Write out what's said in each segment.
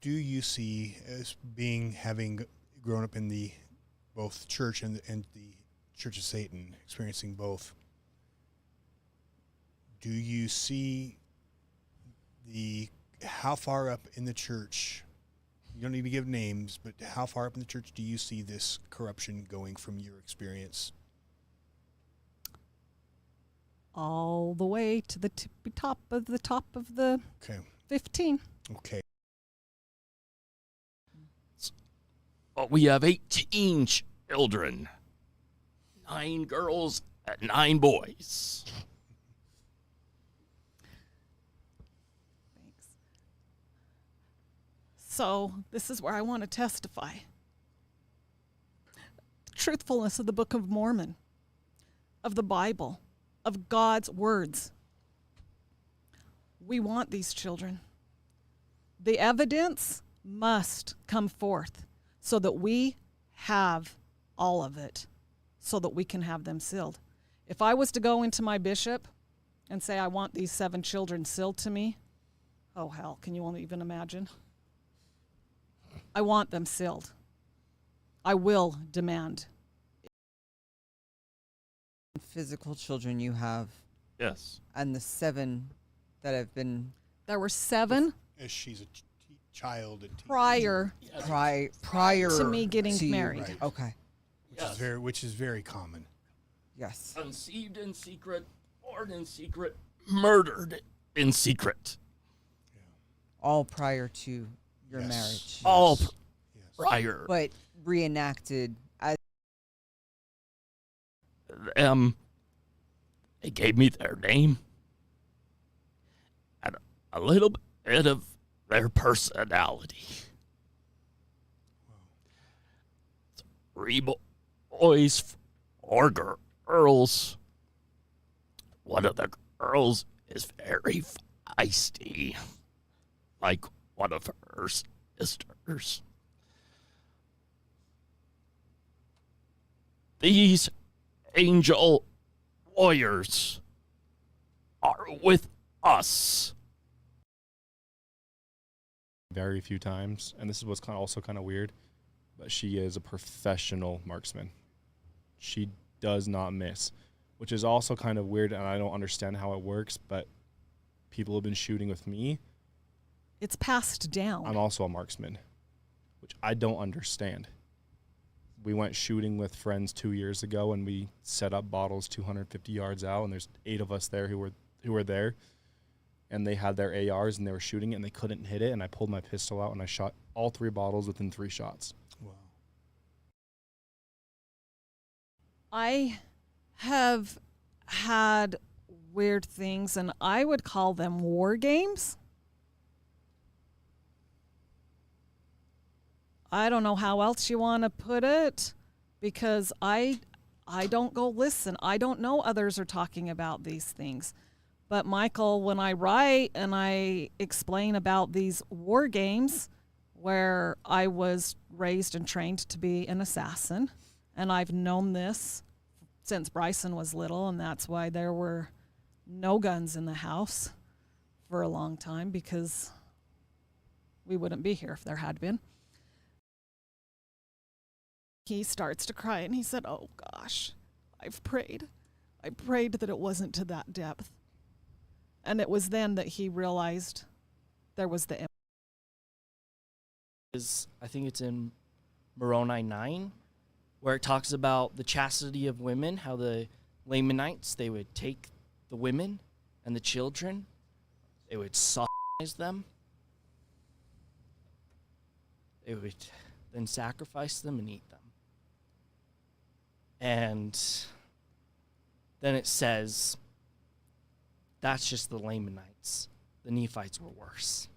do you see as having grown up in the both church and the Church of Satan, experiencing both? Do you see how far up in the church? You don't need to give names, but how far up in the church do you see this corruption going from your experience? All the way to the top of the Okay. 15. Okay. Well, we have 18 children, 9 girls and 9 boys. Thanks. So this is where I want to testify. The truthfulness of the Book of Mormon, of the Bible, of God's words. We want these children. The evidence must come forth so that we have all of it, so that we can have them sealed. If I was to go into my bishop and say, I want these 7 children sealed to me, oh hell, can you even imagine? I want them sealed. I will demand. Physical children you have, Yes. and the 7 that have been There were 7 As she's a child and prior prior to me getting to you. married. Right. Okay. which is very common. Yes. Conceived in secret, born in secret, murdered in secret. All prior to your Yes. marriage. All Yes. prior. But reenacted as They gave me their name and a little bit of their personality. 3 boys, 4 girls. One of the girls is very feisty, like one of her sisters. These angel warriors are with us. Very few times, and this is what's also kind of weird, but she is a professional marksman. She does not miss, which is also kind of weird, and I don't understand how it works, but people have been shooting with me. It's passed down. I'm also a marksman, which I don't understand. We went shooting with friends 2 years ago, and we set up bottles 250 yards out, and there's 8 of us there who were there, and they had their ARs, and they were shooting it, and they couldn't hit it, and I pulled my pistol out, and I shot all 3 bottles within 3 shots. Wow. I have had weird things, and I would call them war games. I don't know how else you want to put it, because I don't go listen. I don't know others are talking about these things. But Michael, when I write and I explain about these war games where I was raised and trained to be an assassin, and I've known this since Bryson was little, and that's why there were no guns in the house for a long time, because we wouldn't be here if there had been. He starts to cry, and he said, oh gosh, I've prayed. I prayed that it wasn't to that depth. And it was then that he realized there was the I think it's in Moroni 9, where it talks about the chastity of women, how the Lamanites, they would take the women and the children, they would sodomize them, they would then sacrifice them and eat them. And then it says, that's just the Lamanites. The Nephites were worse.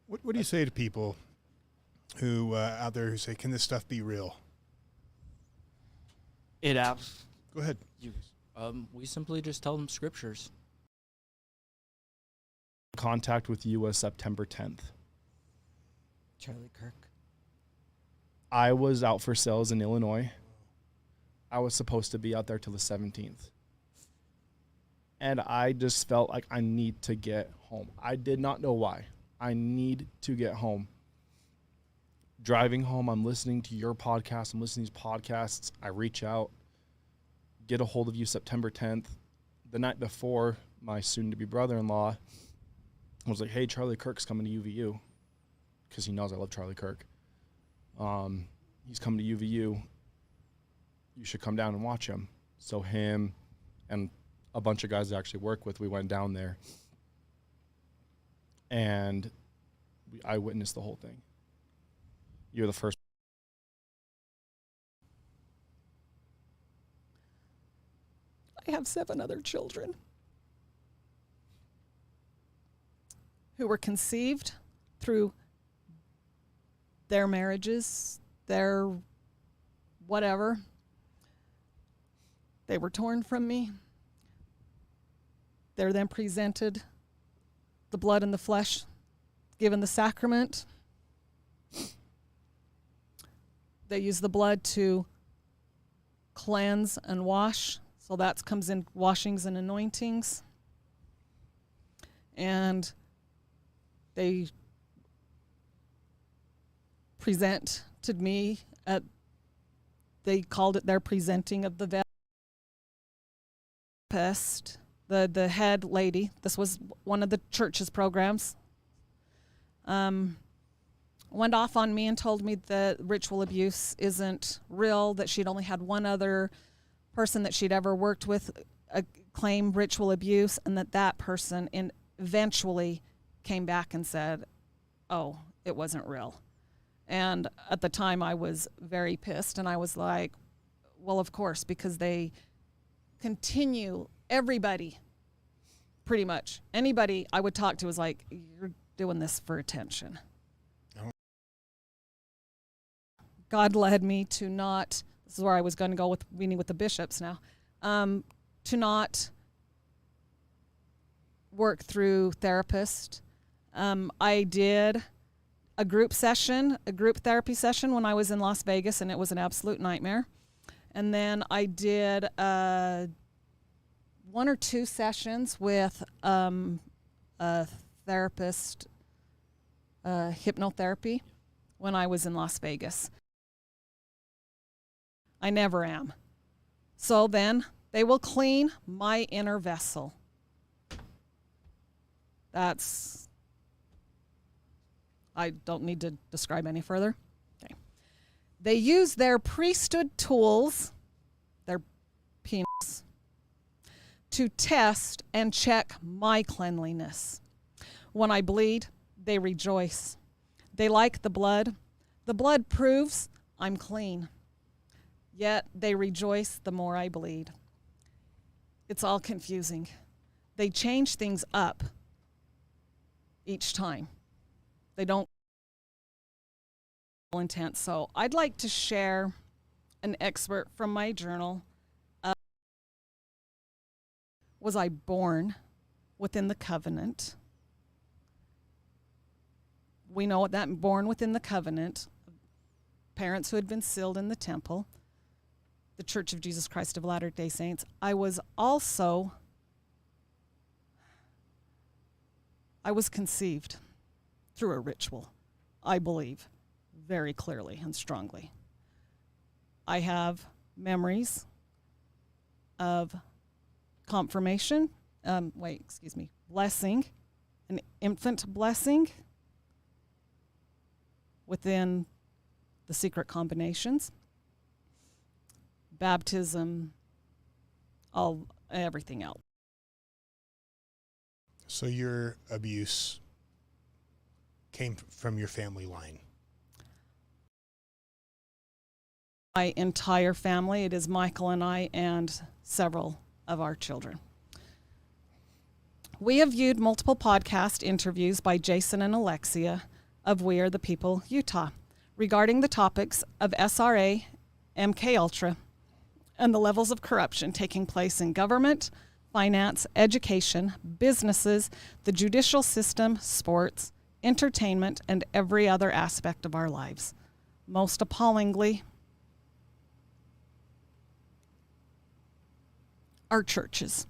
What do you say to people who out there who say, can this stuff be real? Go ahead. We simply just tell them scriptures. Contact with you was September 10th. Charlie Kirk. I was out for sales in Illinois. I was supposed to be out there till the 17th. And I just felt like I need to get home. I did not know why. I need to get home. Driving home, I'm listening to your podcast. I'm listening to these podcasts. I reach out, get a hold of you September 10th. The night before, my soon-to-be brother-in-law was like, hey, Charlie Kirk's coming to UVU, because he knows I love Charlie Kirk. He's coming to UVU. You should come down and watch him. So him and a bunch of guys I actually work with, we went down there. And I witnessed the whole thing. You're the first. I have 7 other children who were conceived through their marriages, their whatever. They were torn from me. They're then presented the blood and the flesh, given the sacrament. They use the blood to cleanse and wash. So that comes in washings and anointings. And they present to me they called it their presenting of the pest. The head lady, this was one of the church's programs, went off on me and told me that ritual abuse isn't real, that she'd only had one other person that she'd ever worked with claim ritual abuse, and that person eventually came back and said, oh, it wasn't real. And at the time I was very pissed, and I was like, well, of course, because they continue, everybody, pretty much, anybody I would talk to was like, you're doing this for attention. God led me to not, this is where I was going to go with meeting with the bishops now, to not work through therapist. I did a group therapy session when I was in Las Vegas, and it was an absolute nightmare. And then I did 1 or 2 sessions with a therapist, hypnotherapy, when I was in Las Vegas. I never am. So then they will clean my inner vessel. I don't need to describe any further. Okay. They use their priesthood tools, their penis, to test and check my cleanliness. When I bleed, they rejoice. They like the blood. The blood proves I'm clean. Yet they rejoice the more I bleed. It's all confusing. They change things up each time. They don't intent. So I'd like to share an excerpt from my journal. Was I born within the covenant? We know what that born within the covenant. Parents who had been sealed in the temple, the Church of Jesus Christ of Latter-day Saints. I was conceived through a ritual, I believe, very clearly and strongly. I have memories of confirmation, blessing, an infant blessing within the secret combinations, baptism, everything else. So your abuse came from your family line? My entire family. It is Michael and I and several of our children. We have viewed multiple podcast interviews by Jason and Alexia of We Are the People, Utah, regarding the topics of SRA, MK Ultra, and the levels of corruption taking place in government, finance, education, businesses, the judicial system, sports, entertainment, and every other aspect of our lives. Most appallingly, our churches.